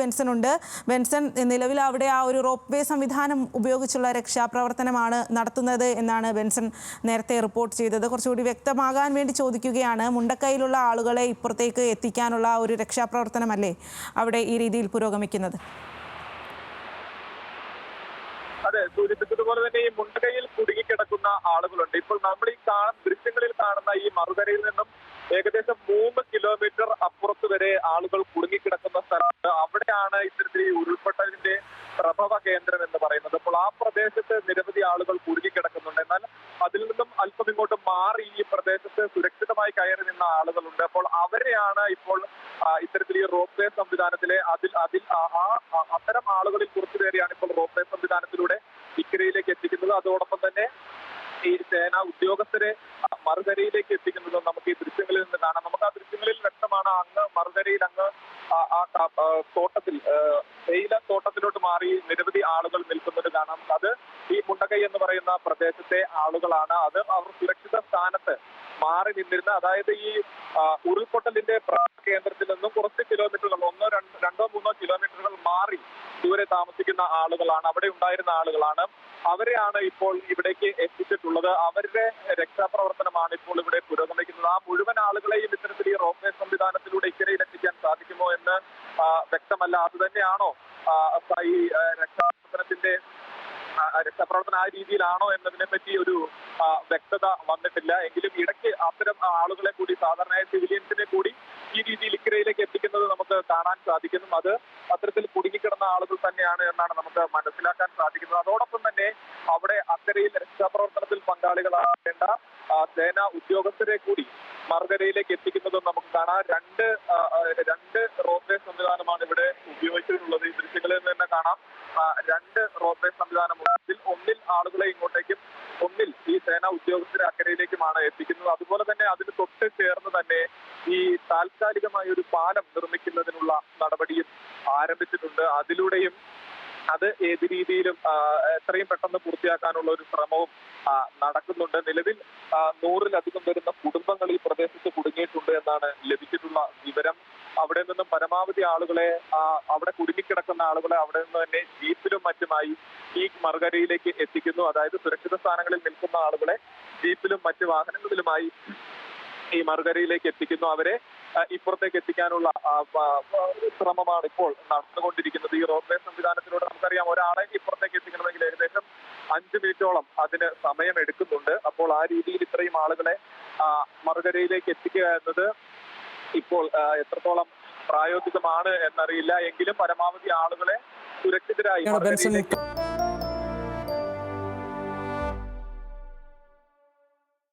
Benson ഉണ്ട്. Benson, നിലവിൽ അവിടെ ആ ഒരു റോപ്പ് വേ സംവിധാനം ഉപയോഗിച്ചുള്ള രക്ഷാപ്രവർത്തനമാണ് നടത്തുന്നത് എന്നാണ് ബെൻസൺ നേരത്തെ റിപ്പോർട്ട് ചെയ്തത്. കുറച്ചുകൂടി വ്യക്തമാകാൻ വേണ്ടി ചോദിക്കുകയാണ്. മുണ്ടക്കൈയിലുള്ള ആളുകളെ ഇപ്പുറത്തേക്ക് എത്തിക്കാനുള്ള ഒരു രക്ഷാപ്രവർത്തനമല്ലേ അവിടെ ഈ രീതിയിൽ പുരോഗമിക്കുന്നത്? അതെ, സൂചിപ്പിച്ചതുപോലെ തന്നെ ഈ മുണ്ടകയിൽ കുടുങ്ങിക്കിടക്കുന്ന ആളുകളുണ്ട്. ഇപ്പോൾ നമ്മൾ ഈ ദൃശ്യങ്ങളിൽ കാണുന്ന ഈ മറുകരയിൽ നിന്നും ഏകദേശം 3 കിലോമീറ്റർ അപ്പുറത്ത് വരെ ആളുകൾ കുടുങ്ങിക്കിടക്കുന്ന സ്ഥലത്ത്, അവിടെയാണ് ഇത്തരത്തിൽ ഈ ഉരുൾപൊട്ടലിന്റെ പ്രഭവ കേന്ദ്രം എന്ന് പറയുന്നത്. അപ്പോൾ ആ പ്രദേശത്ത് നിരവധി ആളുകൾ കുടുങ്ങിക്കിടക്കുന്നുണ്ട്. എന്നാൽ അതിൽ നിന്നും അല്പം ഇങ്ങോട്ട് മാറി ഈ പ്രദേശത്ത് സുരക്ഷിതമായി കയറി നിന്ന ആളുകളുണ്ട്. അപ്പോൾ അവരെയാണ് ഇപ്പോൾ ഇത്തരത്തിൽ ഈ റോപ്പ് വേ സംവിധാനത്തിലെ അത്തരം ആളുകളിൽ കുറച്ചുപേരെയാണ് ഇപ്പോൾ റോപ്പ് വേ സംവിധാനത്തിലൂടെ ഇക്കരയിലേക്ക് എത്തിക്കുന്നത്. അതോടൊപ്പം തന്നെ ഈ സേനാ ഉദ്യോഗസ്ഥരെ മറുകരയിലേക്ക് എത്തിക്കുന്നത് നമുക്ക് ഈ ദൃശ്യങ്ങളിൽ നിന്ന് കാണാം. നമുക്ക് ആ ദൃശ്യങ്ങളിൽ വ്യക്തമാണ്, അങ്ങ് മറുകരയിൽ അങ്ങ് തോട്ടത്തിൽ തേയില തോട്ടത്തിലോട്ട് മാറി നിരവധി ആളുകൾ നിൽക്കുന്നത് കാണാം. അത് ഈ മുണ്ടകൈ എന്ന് പറയുന്ന പ്രദേശത്തെ ആളുകളാണ്. അത് അവർ സുരക്ഷിത സ്ഥാനത്ത് മാറി നിന്നിരുന്ന, അതായത് ഈ ഉരുൾപൊട്ടലിന്റെ കേന്ദ്രത്തിൽ നിന്നും കുറച്ച് കിലോമീറ്ററുകൾ, 1-2-3 കിലോമീറ്ററുകൾ മാറി ദൂരെ താമസിക്കുന്ന ആളുകളാണ്, അവിടെ ഉണ്ടായിരുന്ന ആളുകളാണ്. അവരെയാണ് ഇപ്പോൾ ഇവിടേക്ക് എത്തിച്ചിട്ടുള്ളത്. അവരുടെ രക്ഷാപ്രവർത്തനമാണ് ഇപ്പോൾ ഇവിടെ പുരോഗമിക്കുന്നത്. ആ മുഴുവൻ ആളുകളെയും ഇത്തരത്തിൽ ഈ റോപ്പ് വേ സംവിധാനത്തിലൂടെ ഇക്കരയിൽ എത്തിക്കാൻ സാധിക്കുമോ എന്ന് വ്യക്തമല്ല. അത് തന്നെയാണോ ഈ രക്ഷാപ്രവർത്തനം ആ രീതിയിലാണോ എന്നതിനെ പറ്റി ഒരു വ്യക്തത വന്നിട്ടില്ല. എങ്കിലും ഇടയ്ക്ക് അത്തരം ആളുകളെ കൂടി, സാധാരണയായ സിവിലിയൻസിനെ കൂടി ഈ രീതിയിൽ ഇക്കരയിലേക്ക് എത്തിക്കുന്നത് നമുക്ക് കാണാൻ സാധിക്കുന്നു. അത് അത്തരത്തിൽ കുടുങ്ങിക്കിടന്ന ആളുകൾ തന്നെയാണ് എന്നാണ് നമുക്ക് മനസ്സിലാക്കാൻ സാധിക്കുന്നത്. അതോടൊപ്പം തന്നെ അവിടെ അക്കരയിൽ രക്ഷാപ്രവർത്തനത്തിൽ പങ്കാളികളാകേണ്ട സേനാ ഉദ്യോഗസ്ഥരെ കൂടി മറുകരയിലേക്ക് എത്തിക്കുന്നതും നമുക്ക് കാണാം. രണ്ട് റോപ്പ് വേ സംവിധാനമാണ് ഇവിടെ ഉപയോഗിച്ചിട്ടുള്ളത്. ഈ ദൃശ്യങ്ങളിൽ നിന്ന് തന്നെ കാണാം, 2 റോപ്പ് വേ സംവിധാനമുണ്ട്. ഒന്നിൽ ആളുകളെ ഇങ്ങോട്ടേക്കും, ഒന്നിൽ ഈ സേനാ ഉദ്യോഗസ്ഥരെ അക്കരയിലേക്കുമാണ് എത്തിക്കുന്നത്. അതുപോലെ തന്നെ അതിന് തൊട്ട് ചേർന്ന് തന്നെ ഈ താൽക്കാലികമായ ഒരു പാലം നിർമ്മിക്കുന്നതിനുള്ള നടപടിയും ആരംഭിച്ചിട്ടുണ്ട്. അതിലൂടെയും അത് ഏത് രീതിയിലും എത്രയും പെട്ടെന്ന് പൂർത്തിയാക്കാനുള്ള ഒരു ശ്രമവും നടക്കുന്നുണ്ട്. നിലവിൽ 100-ലധികം വരുന്ന കുടുംബങ്ങൾ ഈ പ്രദേശത്ത് കുടുങ്ങിയിട്ടുണ്ട് എന്നാണ് ലഭിച്ചിട്ടുള്ള വിവരം. അവിടെ നിന്നും പരമാവധി ആളുകളെ, അവിടെ കുടുങ്ങിക്കിടക്കുന്ന ആളുകളെ അവിടെ നിന്ന് തന്നെ ജീപ്പിലും മറ്റുമായി ഈ മറുകരയിലേക്ക് എത്തിക്കുന്നു. അതായത് സുരക്ഷിത സ്ഥാനങ്ങളിൽ നിൽക്കുന്ന ആളുകളെ ജീപ്പിലും മറ്റു വാഹനങ്ങളിലുമായി ഈ മറുകരയിലേക്ക് എത്തിക്കുന്നു. അവരെ ഇപ്പുറത്തേക്ക് എത്തിക്കാനുള്ള ശ്രമമാണ് ഇപ്പോൾ നടന്നുകൊണ്ടിരിക്കുന്നത്. ഈ റോപ്പ് വേ സംവിധാനത്തിലൂടെ നമുക്കറിയാം, ഒരാളെ ഇപ്പുറത്തേക്ക് എത്തിക്കണമെങ്കിൽ ഏകദേശം 5 മിനിറ്റോളം അതിന് സമയം എടുക്കുന്നുണ്ട്. അപ്പോൾ ആ രീതിയിൽ ഇത്രയും ആളുകളെ മറുകരയിലേക്ക് എത്തിക്കുക എന്നത് ഇപ്പോൾ എത്രത്തോളം പ്രായോഗികമാണ് എന്നറിയില്ല. എങ്കിലും പരമാവധി ആളുകളെ സുരക്ഷിതരായി